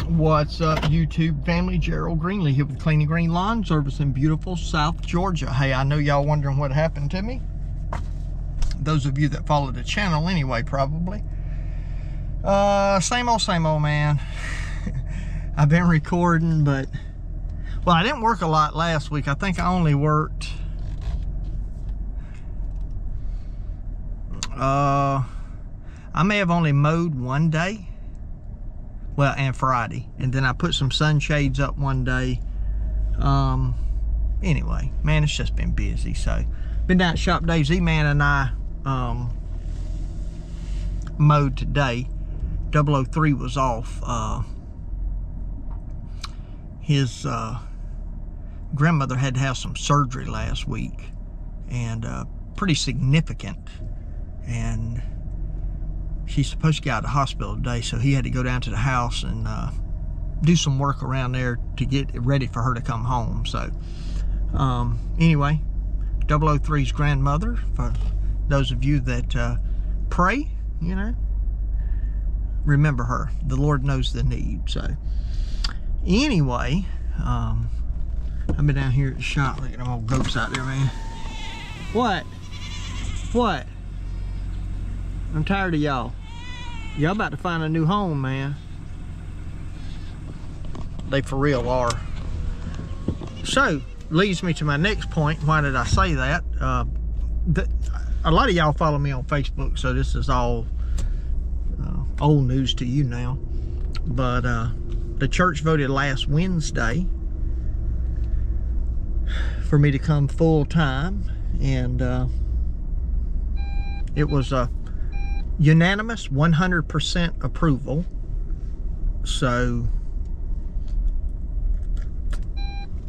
What's up, YouTube family? Gerald Greenlee here with Clean and Green Lawn Service in beautiful South Georgia. Hey, I know y'all wondering what happened to me. Those of you that follow the channel anyway, probably. Same old, man. I've been recording, but... Well, I didn't work a lot last week. I think I only worked... I may have only mowed one day. Well, and Friday, and then I put some sunshades up one day. Anyway, man, it's just been busy. So been down at Shop Dave. Z-Man and I mowed today. 003 was off. His grandmother had to have some surgery last week, and pretty significant, and she's supposed to get out of the hospital today, so he had to go down to the house and do some work around there to get it ready for her to come home. So anyway, 003's grandmother, for those of you that pray, you know, remember her. The Lord knows the need. So anyway, I've been down here at the shop. Look at them old goats out there, man. What? I'm tired of y'all. Y'all about to find a new home, man. They for real are. So, leads me to my next point. Why did I say that? A lot of y'all follow me on Facebook, so this is all old news to you now. But the church voted last Wednesday for me to come full time, and it was a unanimous 100% approval. So,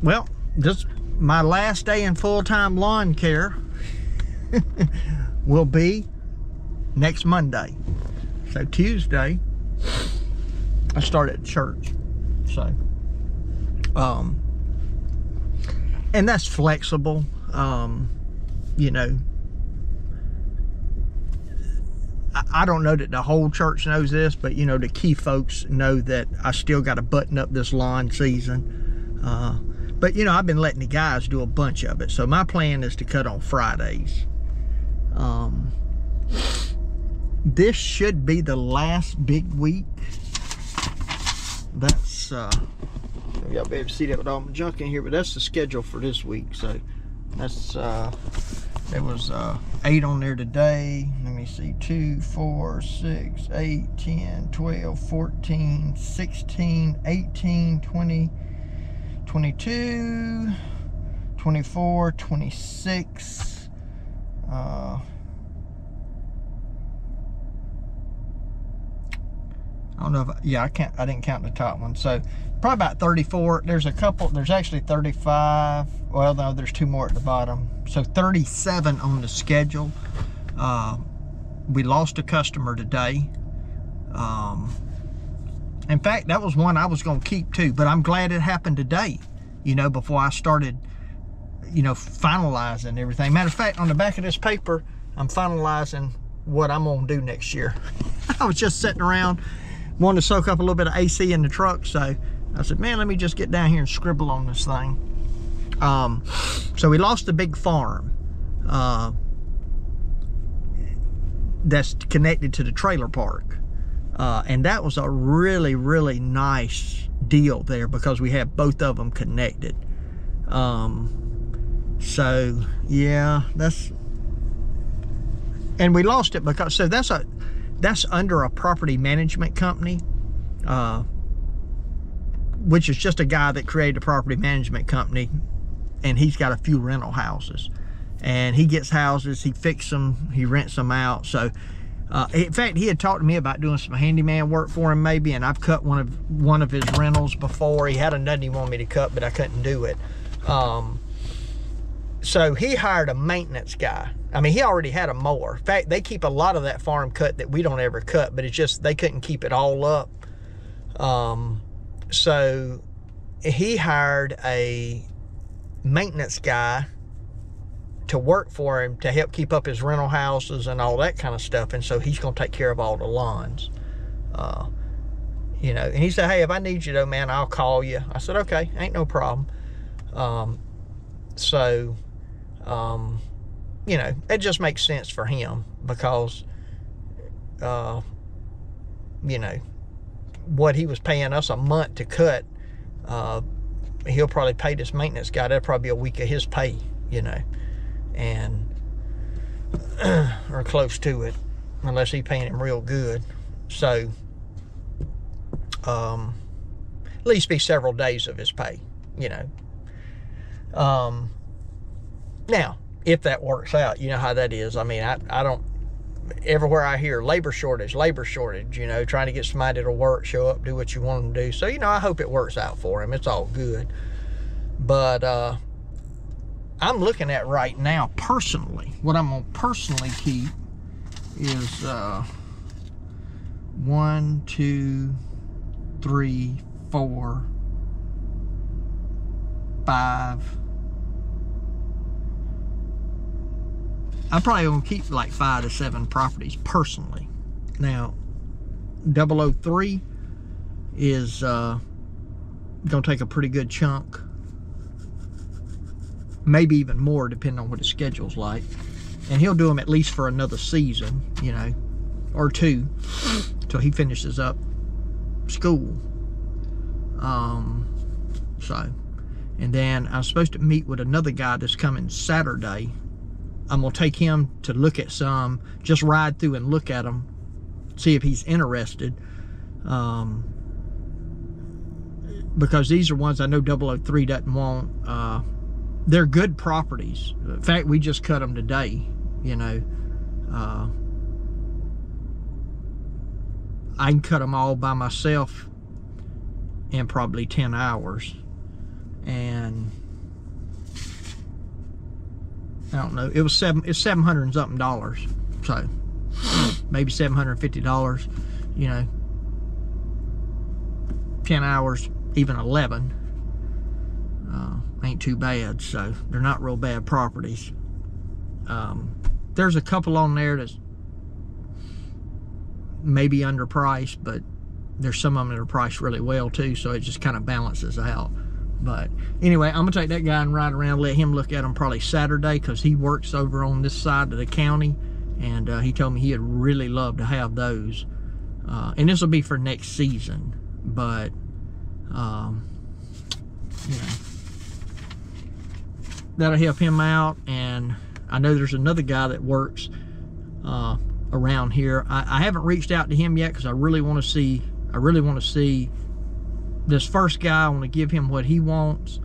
well, this my last day in full-time lawn care will be next Monday. So Tuesday I start at church. So and that's flexible. You know, I don't know that the whole church knows this, but you know, the key folks know that I still got to button up this lawn season. But you know, I've been letting the guys do a bunch of it. So my plan is to cut on Fridays. This should be the last big week. That's, y'all be able to see that with all my junk in here, but that's the schedule for this week. So that's, there was 8 on there today. Let me see, 2, 4, 6, 8, 10, 12, 14, 16, 18, 20, 22, 24, 26. I don't know if, yeah, I didn't count the top one. So probably about 34. There's a couple, there's actually 35. Well, no, there's 2 more at the bottom. So 37 on the schedule. We lost a customer today. In fact, that was one I was going to keep too, but I'm glad it happened today, you know, before I started, you know, finalizing everything. Matter of fact, on the back of this paper, I'm finalizing what I'm going to do next year. I was just sitting around, wanted to soak up a little bit of AC in the truck, so I said, man, let me just get down here and scribble on this thing. So we lost a big farm that's connected to the trailer park, and that was a really, really nice deal there because we had both of them connected. So yeah, and we lost it because, so that's under a property management company, which is just a guy that created a property management company, and he's got a few rental houses, and he gets houses, he fixes them, he rents them out. So in fact, he had talked to me about doing some handyman work for him maybe, and I've cut one of his rentals before. He had another he wanted me to cut, but I couldn't do it. So he hired a maintenance guy. I mean, he already had a mower. In fact, they keep a lot of that farm cut that we don't ever cut, but it's just they couldn't keep it all up. So he hired a maintenance guy to work for him to help keep up his rental houses and all that kind of stuff. And so he's going to take care of all the lawns. You know, and he said, hey, if I need you though, man, I'll call you. I said, okay, ain't no problem. You know, it just makes sense for him because, you know, what he was paying us a month to cut, he'll probably pay this maintenance guy. That'll probably be a week of his pay, you know, and or close to it, unless he's paying him real good. So, at least be several days of his pay, you know. Now, if that works out, you know how that is. I mean, I don't, everywhere I hear labor shortage, you know, trying to get somebody to work, show up, do what you want them to do. So, you know, I hope it works out for him. It's all good. But I'm looking at right now, personally, what I'm going to personally keep is 1, 2, 3, 4, 5. I'm probably going to keep like 5 to 7 properties personally. Now, 003 is going to take a pretty good chunk. Maybe even more, depending on what his schedule's like. And he'll do them at least for another season, you know, or 2, till he finishes up school. So, and then I'm supposed to meet with another guy this coming Saturday. I'm going to take him to look at some, just ride through and look at them, see if he's interested. Because these are ones I know 003 doesn't want. They're good properties. In fact, we just cut them today, you know. I can cut them all by myself in probably 10 hours. And I don't know, it's $700 and something dollars, so maybe $750, you know, 10 hours, even 11, ain't too bad. So they're not real bad properties. There's a couple on there that's maybe underpriced, but there's some of them that are priced really well too, so it just kind of balances out. But anyway, I'm gonna take that guy and ride around, let him look at them probably Saturday, because he works over on this side of the county, and he told me he'd really love to have those. And this will be for next season, but you know, that'll help him out. And I know there's another guy that works around here. I haven't reached out to him yet because I really want to see. This first guy, I want to give him what he wants.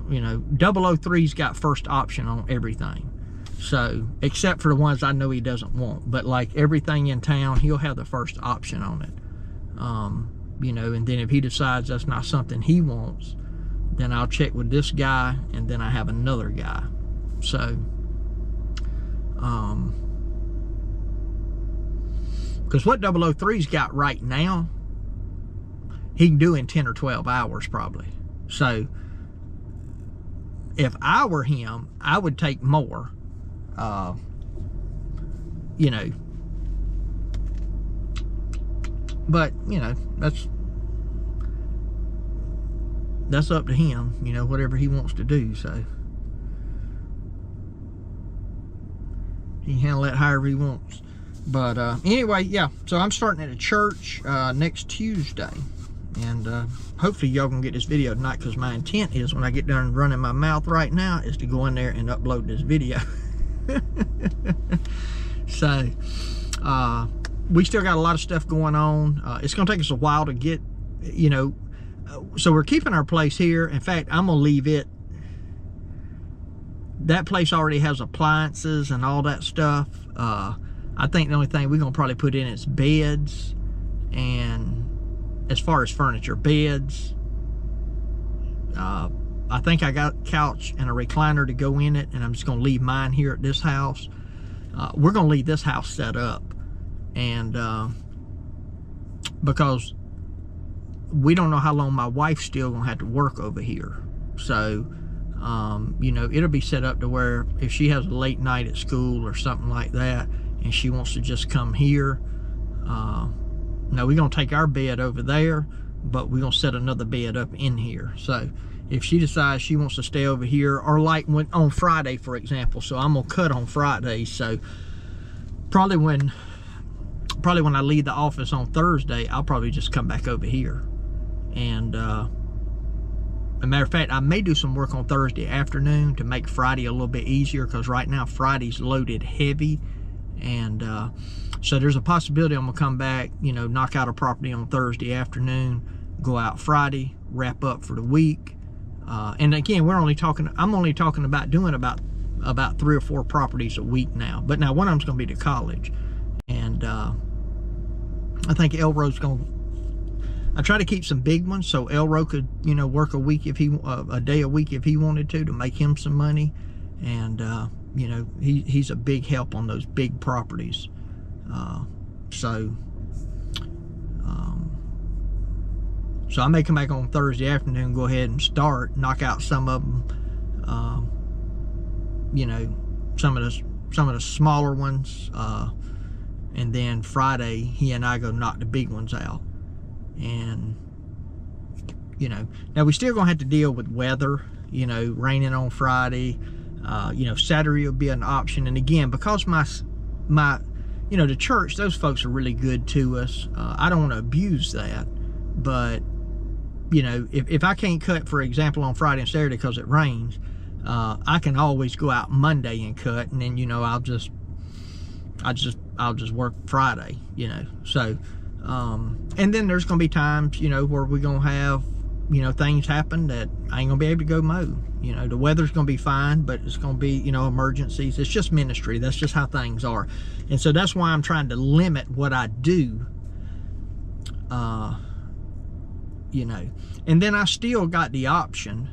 You know, 003's got first option on everything. So, except for the ones I know he doesn't want. But like everything in town, he'll have the first option on it. You know, and then if he decides that's not something he wants, then I'll check with this guy, and then I have another guy. So, because what 003's got right now, he can do in 10 or 12 hours probably. So if I were him, I would take more, you know, but you know, that's up to him, you know, whatever he wants to do. So he can handle that however he wants. But anyway, yeah, so I'm starting at a church next Tuesday. And hopefully y'all gonna get this video tonight, because my intent is, when I get done running my mouth right now, is to go in there and upload this video. So we still got a lot of stuff going on. It's gonna take us a while to get, you know, so we're keeping our place here. In fact, I'm gonna leave it. That place already has appliances and all that stuff. I think the only thing we're gonna probably put in is beds, and as far as furniture, beds. I think I got a couch and a recliner to go in it, and I'm just gonna leave mine here at this house. We're gonna leave this house set up, and because we don't know how long my wife's still gonna have to work over here. So, you know, it'll be set up to where if she has a late night at school or something like that, and she wants to just come here, Now we're gonna take our bed over there, but we're gonna set another bed up in here. So if she decides she wants to stay over here, or like when on Friday, for example, so I'm gonna cut on Friday. So probably when I leave the office on Thursday, I'll probably just come back over here. And as a matter of fact, I may do some work on Thursday afternoon to make Friday a little bit easier, because right now Friday's loaded heavy. And so there's a possibility I'm gonna come back, you know, knock out a property on Thursday afternoon, go out Friday, wrap up for the week. And again, I'm only talking about doing about 3 or 4 properties a week now. But now one of them's gonna be to college. And I think Elroy's gonna, I try to keep some big ones so Elroy could, you know, work a week if he, a day a week if he wanted to make him some money. And you know, he's a big help on those big properties. So I may come back on Thursday afternoon, go ahead and knock out some of them. You know, some of the smaller ones, and then Friday he and I go knock the big ones out. And you know, now we still gonna have to deal with weather, you know, raining on Friday. You know, Saturday will be an option. And again, because my you know, the church, those folks are really good to us. I don't want to abuse that, but you know, if I can't cut, for example, on Friday and Saturday because it rains, I can always go out Monday and cut, and then, you know, I'll just work Friday, you know. So and then there's gonna be times, you know, where we're gonna have, you know, things happen that I ain't gonna be able to go mow. You know, the weather's gonna be fine, but it's gonna be, you know, emergencies. It's just ministry. That's just how things are. And so that's why I'm trying to limit what I do. You know, and then I still got the option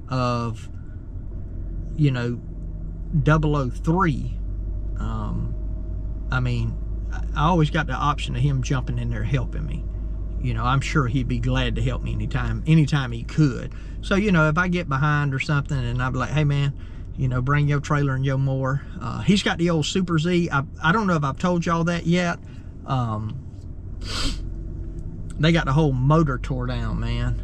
of, you know, 003. I mean, I always got the option of him jumping in there helping me. You know, I'm sure he'd be glad to help me anytime he could. So, you know, if I get behind or something, and I'd be like, hey man, you know, bring your trailer and your mower. He's got the old Super Z. I don't know if I've told y'all that yet. They got the whole motor tore down, man.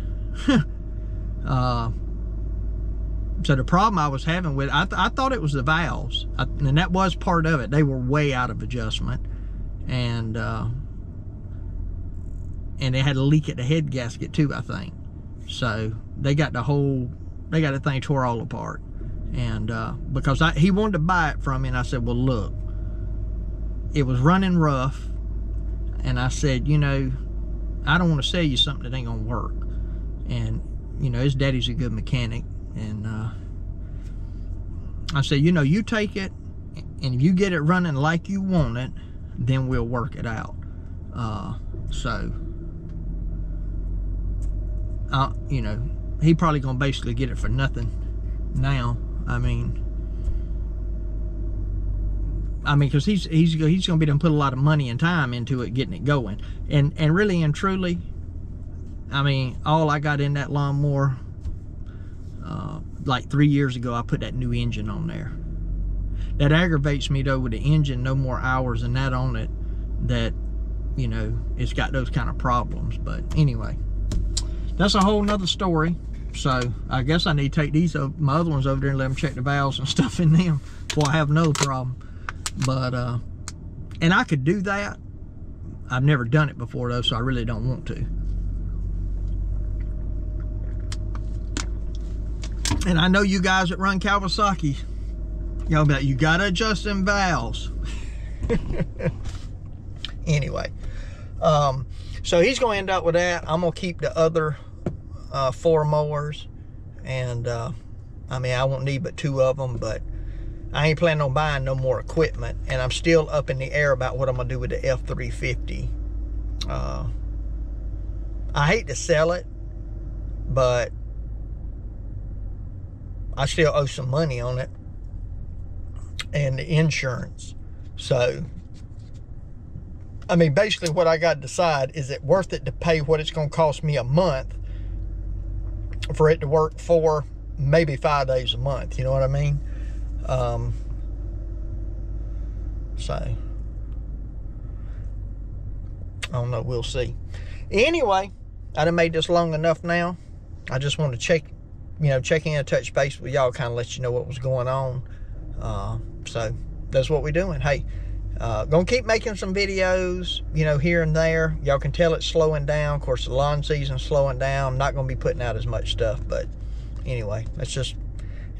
So the problem I was having with, I thought it was the valves, and that was part of it. They were way out of adjustment, and they had a leak at the head gasket too, I think. So they got the thing tore all apart. And because he wanted to buy it from me, and I said, well, look, it was running rough, and I said, you know, I don't want to sell you something that ain't gonna work. And you know, his daddy's a good mechanic, and I said, you know, you take it, and if you get it running like you want it, then we'll work it out. So you know, he probably gonna basically get it for nothing now. I mean, because he's gonna be done put a lot of money and time into it, getting it going. And really and truly, I mean, all I got in that lawnmower, like 3 years ago, I put that new engine on there. That aggravates me though, with the engine, no more hours than that on it, that, you know, it's got those kind of problems. But anyway, that's a whole nother story. So I guess I need to take these, my other ones over there, and let them check the valves and stuff in them before I have no problem. But and I could do that. I've never done it before though, so I really don't want to. And I know you guys that run Kawasaki, y'all be like, you gotta adjust them valves. Anyway, so he's gonna end up with that. I'm gonna keep the other 4 mowers, and I mean, I won't need but 2 of them, but I ain't planning on buying no more equipment, and I'm still up in the air about what I'm gonna do with the F350. I hate to sell it, but I still owe some money on it, and the insurance. So I mean, basically what I got to decide, is it worth it to pay what it's gonna cost me a month for it to work 4, maybe 5 days a month, you know what I mean? So I don't know. We'll see. Anyway, I done made this long enough now. I just want to check in and touch base with y'all, kind of let you know what was going on. So that's what we're doing. Hey, gonna keep making some videos, here and there. Y'all can tell it's slowing down. Of course, the lawn season's slowing down. I'm not gonna be putting out as much stuff, but anyway, it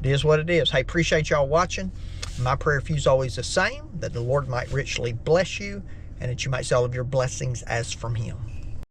is what it is. Hey, appreciate y'all watching. My prayer for you is always the same, that the Lord might richly bless you and that you might see all of your blessings as from him.